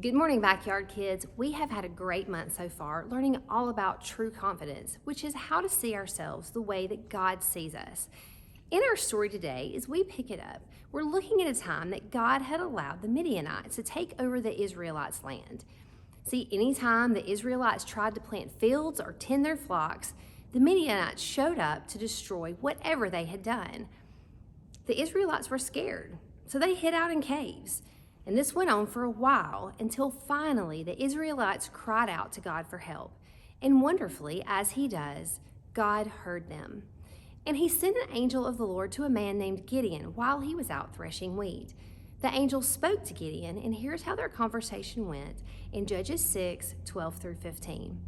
Good morning, Backyard Kids. We have had a great month so far, learning all about true confidence, which is how to see ourselves the way that God sees us. In our story today, as we pick it up, we're looking at a time that God had allowed the Midianites to take over the Israelites' land. See, anytime the Israelites tried to plant fields or tend their flocks, the Midianites showed up to destroy whatever they had done. The Israelites were scared, so they hid out in caves. And this went on for a while until finally the Israelites cried out to God for help. And wonderfully, as he does, God heard them. And he sent an angel of the Lord to a man named Gideon while he was out threshing wheat. The angel spoke to Gideon, and here's how their conversation went in Judges 6:12 through 15.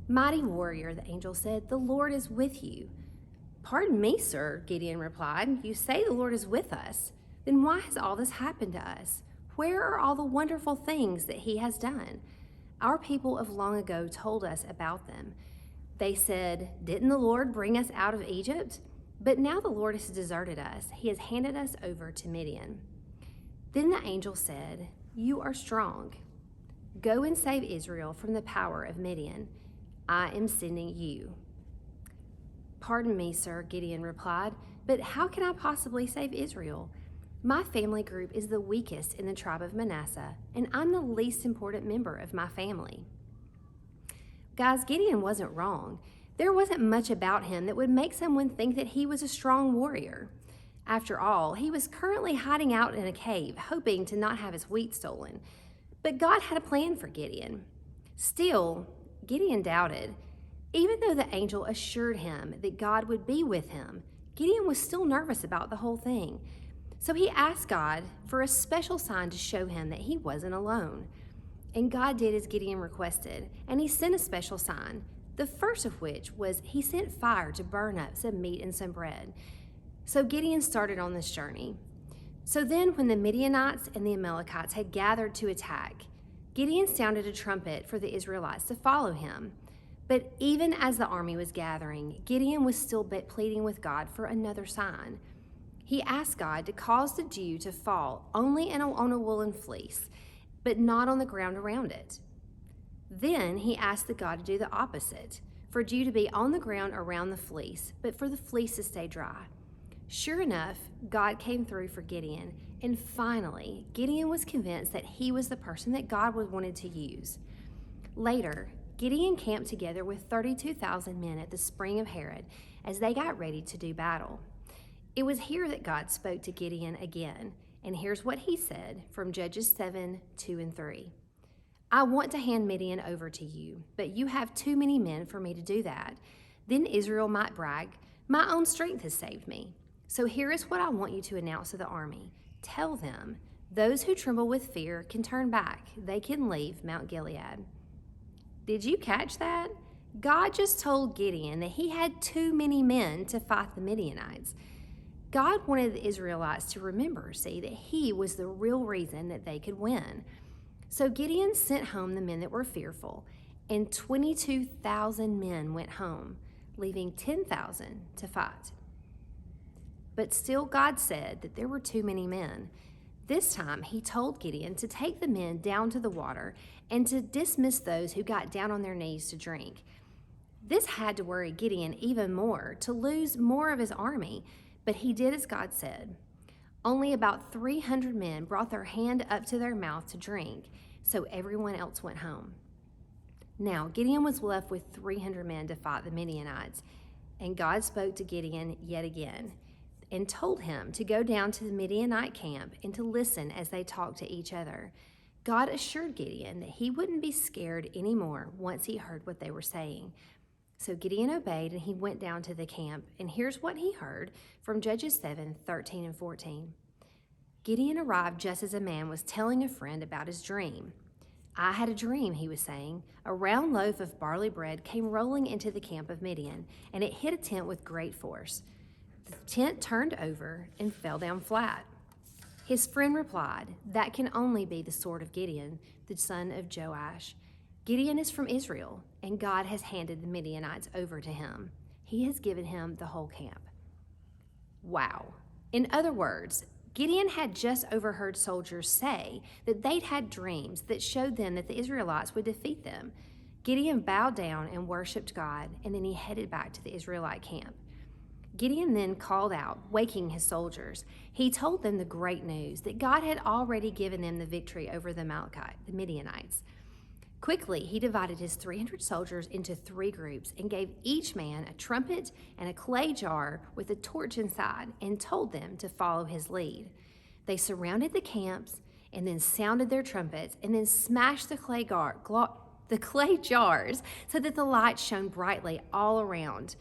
"Mighty warrior," the angel said, "the Lord is with you." "Pardon me, sir," Gideon replied. "You say the Lord is with us. Then why has all this happened to us? Where are all the wonderful things that he has done? Our people of long ago told us about them. They said, 'Didn't the Lord bring us out of Egypt?' But now the Lord has deserted us. He has handed us over to Midian." Then the angel said, "You are strong. Go and save Israel from the power of Midian. I am sending you." "Pardon me, sir," Gideon replied, "but how can I possibly save Israel? My family group is the weakest in the tribe of Manasseh, and I'm the least important member of my family." Guys, Gideon wasn't wrong. There wasn't much about him that would make someone think that he was a strong warrior. After all, he was currently hiding out in a cave, hoping to not have his wheat stolen. But God had a plan for Gideon. Still, Gideon doubted. Even though the angel assured him that God would be with him, Gideon was still nervous about the whole thing. So he asked God for a special sign to show him that he wasn't alone. And God did as Gideon requested, and he sent a special sign, the first of which was he sent fire to burn up some meat and some bread. So Gideon started on this journey. So then when the Midianites and the Amalekites had gathered to attack, Gideon sounded a trumpet for the Israelites to follow him. But even as the army was gathering, Gideon was still pleading with God for another sign. He asked God to cause the dew to fall only on a woolen fleece, but not on the ground around it. Then he asked the God to do the opposite, for dew to be on the ground around the fleece, but for the fleece to stay dry. Sure enough, God came through for Gideon, and finally, Gideon was convinced that he was the person that God wanted to use. Later, Gideon camped together with 32,000 men at the spring of Herod as they got ready to do battle. It was here that God spoke to Gideon again, and here's what he said from Judges 7:2 and 3. "I want to hand Midian over to you, but you have too many men for me to do that. Then Israel might brag, 'My own strength has saved me.' So here is what I want you to announce to the army. Tell them, 'Those who tremble with fear can turn back. They can leave Mount Gilead.'" Did you catch that? God just told Gideon that he had too many men to fight the Midianites. God wanted the Israelites to remember, see, that he was the real reason that they could win. So Gideon sent home the men that were fearful, and 22,000 men went home, leaving 10,000 to fight. But still God said that there were too many men. This time he told Gideon to take the men down to the water and to dismiss those who got down on their knees to drink. This had to worry Gideon even more, to lose more of his army. But he did as God said. Only about 300 men brought their hand up to their mouth to drink, so everyone else went home. Now Gideon was left with 300 men to fight the Midianites, and God spoke to Gideon yet again and told him to go down to the Midianite camp and to listen as they talked to each other. God assured Gideon that he wouldn't be scared anymore once he heard what they were saying. So Gideon obeyed, and he went down to the camp, and here's what he heard from Judges 7:13 and 14. Gideon arrived just as a man was telling a friend about his dream. "I had a dream," he was saying. "A round loaf of barley bread came rolling into the camp of Midian, and it hit a tent with great force. The tent turned over and fell down flat." His friend replied, "That can only be the sword of Gideon, the son of Joash. Gideon is from Israel, and God has handed the Midianites over to him. He has given him the whole camp." Wow. In other words, Gideon had just overheard soldiers say that they'd had dreams that showed them that the Israelites would defeat them. Gideon bowed down and worshiped God, and then he headed back to the Israelite camp. Gideon then called out, waking his soldiers. He told them the great news that God had already given them the victory over the Midianites. Quickly, he divided his 300 soldiers into 3 groups and gave each man a trumpet and a clay jar with a torch inside and told them to follow his lead. They surrounded the camps and then sounded their trumpets and then smashed the clay jars so that the light shone brightly all around.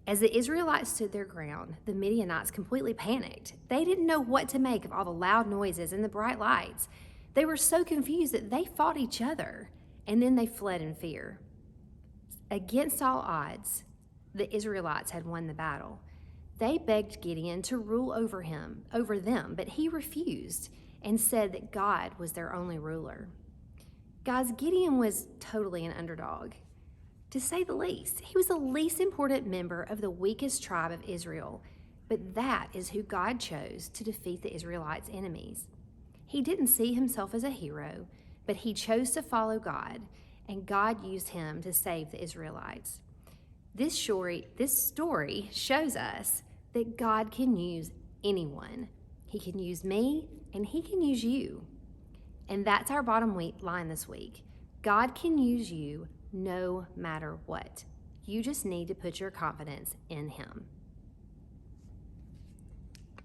As the Israelites stood their ground, the Midianites completely panicked. They didn't know what to make of all the loud noises and the bright lights. They were so confused that they fought each other, and then they fled in fear. Against all odds, the Israelites had won the battle. They begged Gideon to rule over them, but he refused and said that God was their only ruler. Guys, Gideon was totally an underdog, to say the least. He was the least important member of the weakest tribe of Israel, but that is who God chose to defeat the Israelites' enemies. He didn't see himself as a hero, but he chose to follow God, and God used him to save the Israelites. This story shows us that God can use anyone. He can use me, and he can use you. And that's our bottom line this week. God can use you no matter what. You just need to put your confidence in him.